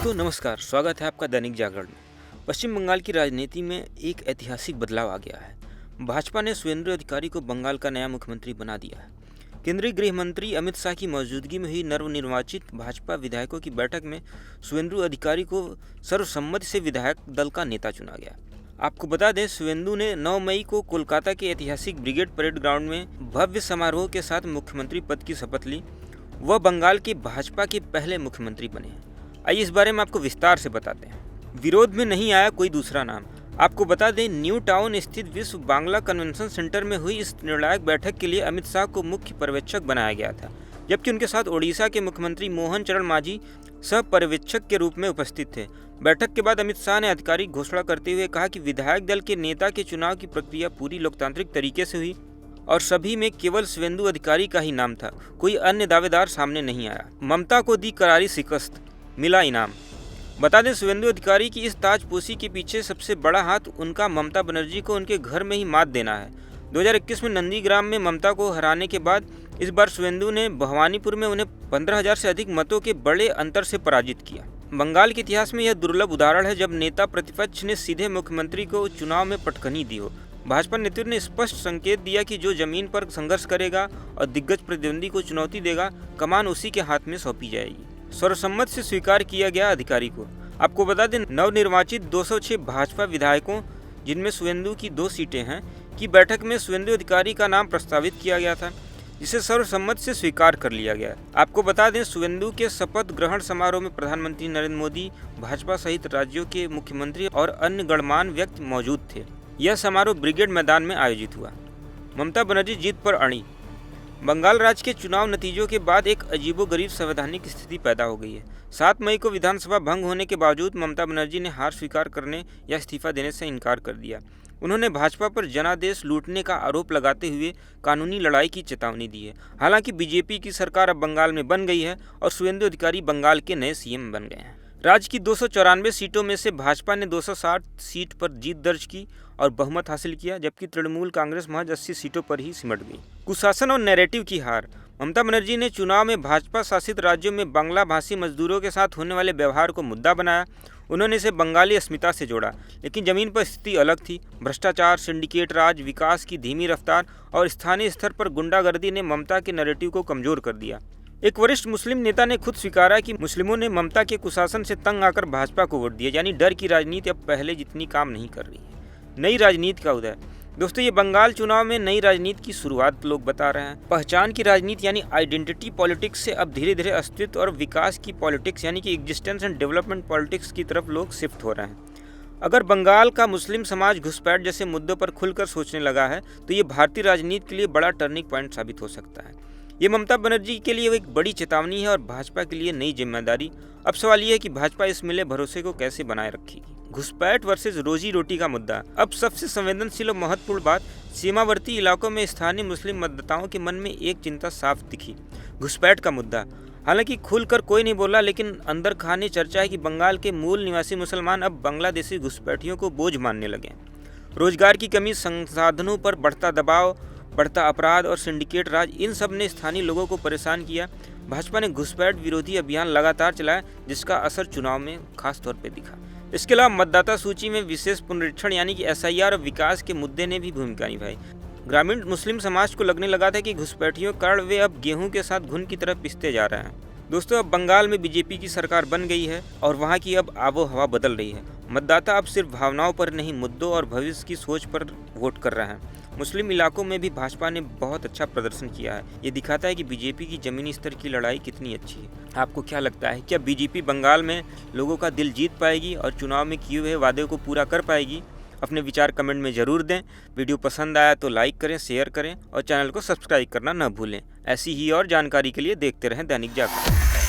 दोस्तों नमस्कार, स्वागत है आपका दैनिक जागरण में। पश्चिम बंगाल की राजनीति में एक ऐतिहासिक बदलाव आ गया है। भाजपा ने सुवेंदु अधिकारी को बंगाल का नया मुख्यमंत्री बना दिया है। केंद्रीय गृह मंत्री अमित शाह की मौजूदगी में हुई नवनिर्वाचित भाजपा विधायकों की बैठक में सुवेंदु अधिकारी को सर्वसम्मति से विधायक दल का नेता चुना गया। आपको बता दें, सुवेंदु ने 9 मई को कोलकाता के ऐतिहासिक ब्रिगेड परेड ग्राउंड में भव्य समारोह के साथ मुख्यमंत्री पद की शपथ ली। वह बंगाल के भाजपा के पहले मुख्यमंत्री बने हैं। आइए इस बारे में आपको विस्तार से बताते हैं। विरोध में नहीं आया कोई दूसरा नाम। आपको बता दें, न्यू टाउन स्थित विश्व बांग्ला कन्वेंशन सेंटर में हुई इस निर्णायक बैठक के लिए अमित शाह को मुख्य पर्यवेक्षक बनाया गया था, जबकि उनके साथ ओडिशा के मुख्यमंत्री मोहन चरण मांझी सह पर्यवेक्षक के रूप में उपस्थित थे। बैठक के बाद अमित शाह ने आधिकारिक घोषणा करते हुए कहा कि विधायक दल के नेता के चुनाव की प्रक्रिया पूरी लोकतांत्रिक तरीके से हुई और सभी में केवल सुवेंदु अधिकारी का ही नाम था। कोई अन्य दावेदार सामने नहीं आया। ममता को दी करारी शिकस्त, मिला इनाम। बता दें, सुवेंदु अधिकारी की इस ताजपोशी के पीछे सबसे बड़ा हाथ उनका ममता बनर्जी को उनके घर में ही मात देना है। 2021 में नंदीग्राम में ममता को हराने के बाद इस बार सुवेंदु ने भवानीपुर में उन्हें 15,000 से अधिक मतों के बड़े अंतर से पराजित किया। बंगाल के इतिहास में यह दुर्लभ उदाहरण है जब नेता प्रतिपक्ष ने सीधे मुख्यमंत्री को चुनाव में पटखनी दी हो। भाजपा नेतृत्व ने स्पष्ट संकेत दिया कि जो जमीन पर संघर्ष करेगा और दिग्गज प्रतिद्वंदी को चुनौती देगा, कमान उसी के हाथ में सौंपी जाएगी। सर्वसम्मति से स्वीकार किया गया अधिकारी को। आपको बता दें, नवनिर्वाचित 206 भाजपा विधायकों, जिनमें सुवेंदु की 2 सीटें हैं, की बैठक में सुवेंदु अधिकारी का नाम प्रस्तावित किया गया था, जिसे सर्वसम्मति से स्वीकार कर लिया गया। आपको बता दें, सुवेंदु के शपथ ग्रहण समारोह में प्रधानमंत्री नरेंद्र मोदी, भाजपा सहित राज्यों के मुख्यमंत्री और अन्य गणमान्य व्यक्ति मौजूद थे। यह समारोह ब्रिगेड मैदान में आयोजित हुआ। ममता बनर्जी जीत पर अड़ी। बंगाल राज्य के चुनाव नतीजों के बाद एक अजीबोगरीब संवैधानिक स्थिति पैदा हो गई है। 7 मई को विधानसभा भंग होने के बावजूद ममता बनर्जी ने हार स्वीकार करने या इस्तीफा देने से इनकार कर दिया। उन्होंने भाजपा पर जनादेश लूटने का आरोप लगाते हुए कानूनी लड़ाई की चेतावनी दी है। हालांकि बीजेपी की सरकार अब बंगाल में बन गई है और सुवेंदु अधिकारी बंगाल के नए सीएम बन गए हैं। राज्य की 294 सीटों में से भाजपा ने 260 सीट पर जीत दर्ज की और बहुमत हासिल किया, जबकि तृणमूल कांग्रेस महज 80 सीटों पर ही सिमट गई। कुशासन और नैरेटिव की हार। ममता बनर्जी ने चुनाव में भाजपा शासित राज्यों में बांग्ला भाषी मजदूरों के साथ होने वाले व्यवहार को मुद्दा बनाया। उन्होंने इसे बंगाली अस्मिता से जोड़ा, लेकिन जमीन पर स्थिति अलग थी। भ्रष्टाचार, सिंडिकेट राज, विकास की धीमी रफ्तार और स्थानीय स्तर पर गुंडागर्दी ने ममता के नैरेटिव को कमजोर कर दिया। एक वरिष्ठ मुस्लिम नेता ने खुद स्वीकारा कि मुस्लिमों ने ममता के कुशासन से तंग आकर भाजपा को वोट दिया। यानी डर की राजनीति अब पहले जितनी काम नहीं कर रही है। नई राजनीति का उदय। दोस्तों, ये बंगाल चुनाव में नई राजनीति की शुरुआत लोग बता रहे हैं। पहचान की राजनीति यानी आइडेंटिटी पॉलिटिक्स से अब धीरे धीरे अस्तित्व और विकास की पॉलिटिक्स यानी कि एग्जिस्टेंस एंड डेवलपमेंट पॉलिटिक्स की तरफ लोग शिफ्ट हो रहे हैं। अगर बंगाल का मुस्लिम समाज घुसपैठ जैसे मुद्दों पर खुलकर सोचने लगा है, तो ये भारतीय राजनीति के लिए बड़ा टर्निंग पॉइंट साबित हो सकता है। ये ममता बनर्जी के लिए एक बड़ी चेतावनी है और भाजपा के लिए नई जिम्मेदारी। अब सवाल ये है कि भाजपा इस मिले भरोसे को कैसे बनाए रखेगी। घुसपैठ वर्सेस रोजी रोटी का मुद्दा। अब सबसे संवेदनशील और महत्वपूर्ण बात, सीमावर्ती इलाकों में स्थानीय मुस्लिम मतदाताओं के मन में एक चिंता साफ दिखी, घुसपैठ का मुद्दा। हालांकि खुलकर कोई नहीं बोला, लेकिन अंदर खाने चर्चा है कि बंगाल के मूल निवासी मुसलमान अब बांग्लादेशी घुसपैठियों को बोझ मानने लगे। रोजगार की कमी, संसाधनों पर बढ़ता दबाव, बढ़ता अपराध और सिंडिकेट राज, इन सब ने स्थानीय लोगों को परेशान किया। भाजपा ने घुसपैठ विरोधी अभियान लगातार चलाया, जिसका असर चुनाव में खास तौर पर दिखा। इसके अलावा मतदाता सूची में विशेष पुनरीक्षण यानी कि SIR और विकास के मुद्दे ने भी भूमिका निभाई। ग्रामीण मुस्लिम समाज को लगने लगा था कि घुसपैठियों के कारण वे अब गेहूं के साथ घुन की तरफ पिसते जा रहे हैं। दोस्तों, अब बंगाल में बीजेपी की सरकार बन गई है और वहाँ की अब आबो हवा बदल रही है। मतदाता अब सिर्फ भावनाओं पर नहीं, मुद्दों और भविष्य की सोच पर वोट कर रहे हैं। मुस्लिम इलाकों में भी भाजपा ने बहुत अच्छा प्रदर्शन किया है। ये दिखाता है कि बीजेपी की जमीनी स्तर की लड़ाई कितनी अच्छी है। आपको क्या लगता है, क्या बीजेपी बंगाल में लोगों का दिल जीत पाएगी और चुनाव में किए हुए वादे को पूरा कर पाएगी? अपने विचार कमेंट में ज़रूर दें। वीडियो पसंद आया तो लाइक करें, शेयर करें और चैनल को सब्सक्राइब करना न भूलें। ऐसी ही और जानकारी के लिए देखते रहें दैनिक जागरण।